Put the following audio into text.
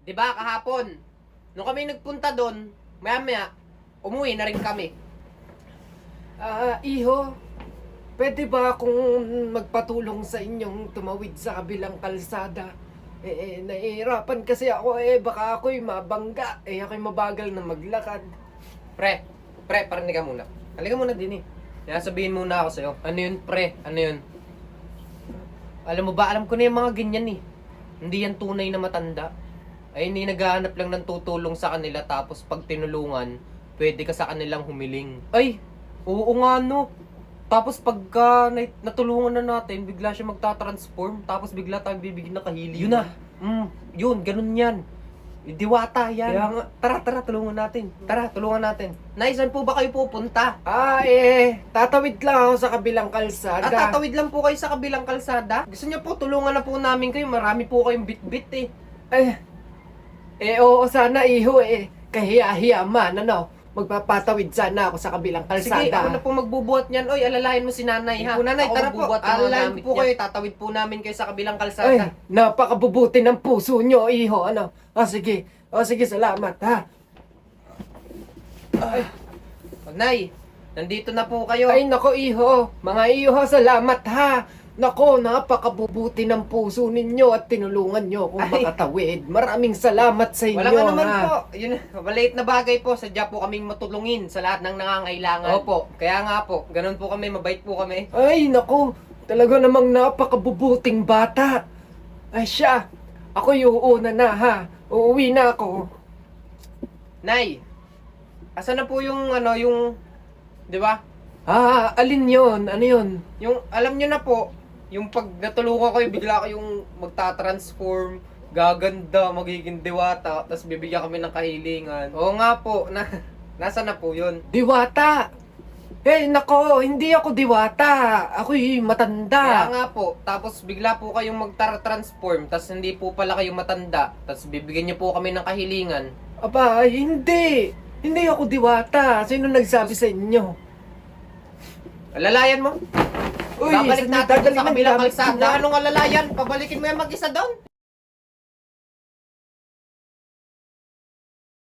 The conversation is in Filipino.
'Di ba kahapon? Nung kami nagpunta doon, maya-maya, umuwi na rin kami. Iho, pwede ba akong magpatulong sa inyong tumawid sa kabilang kalsada? Nahihirapan kasi ako baka ako'y mabangga. Ako'y mabagal na maglakad. Pre, parinig ka muna. Halika muna din eh. Kaya sabihin muna ako sa'yo. Ano yun, pre? Ano yun? Alam mo ba, alam ko na yung mga ganyan eh. Hindi yan tunay na matanda. Ay, hindi naghahanap lang ng tutulong sa kanila tapos pag tinulungan, pwede ka sa kanilang humiling. Ay, oo nga no. Tapos pagka natulungan na natin, bigla siya magta-transform, tapos bigla tayong bibigyan ng kahilingan. Yun na. Yun, ganun yan. Diwata yan. Kaya nga, Tara, tulungan natin. Tara, tulungan natin. Nay, saan po ba kayo pupunta? tatawid lang ako sa kabilang kalsada. Tatawid lang po kayo sa kabilang kalsada? Gusto niyo po, tulungan na po namin kayo. Marami po kayong bit-bit eh. Oo, sana iho kahiya-hiya man, magpapatawid sana ako sa kabilang kalsada. Sige, ako na po magbubuhat niyan. Oy, alalahin mo si nanay ha. Nanay, Ako tara po. magbubuhat ng mga Alalahin gamit po niya. kayo. Tatawid po namin kayo sa kabilang kalsada. Napakabubuti ng puso nyo, iho, sige. Sige, salamat, ha. Nay, nandito na po kayo. Ay, nako, iho. Mga iho, salamat, ha. Nako, napakabubuti ng puso ninyo at tinulungan nyo akong Ay. makatawid. Maraming salamat sa inyo, Wala ka naman ha. po. Yun, maliit na bagay po. Sadya po kaming matulungin sa lahat ng nangangailangan. Opo, kaya nga po. Ganun po kami, mabait po kami. Ay, nako. Talaga namang napakabubuting bata. Ay, siya. Ako yung una na, ha. Uuwi na ako. Nay, asa na po yung di ba? Alin yon? Ano yun? Yung, alam nyo na po, yung pag natulungan kayo, bigla kayong magta-transform, gaganda, magiging diwata, tapos bibigyan kami ng kahilingan. Oo nga po, nasa na po yun? Diwata! Nako, hindi ako diwata. Ako'y matanda. Kaya nga po, tapos bigla po kayong magta-transform, tapos hindi po pala kayo matanda, tapos bibigyan niyo po kami ng kahilingan. Aba, hindi. Hindi ako diwata. Sino nagsabi sa inyo? Alalayan mo? Uy, Babalik saan natin dadalhin sa ang kabilang gamit ko kalsada. na? Anong alalayan? Pabalikin mo yan mag-isa doon?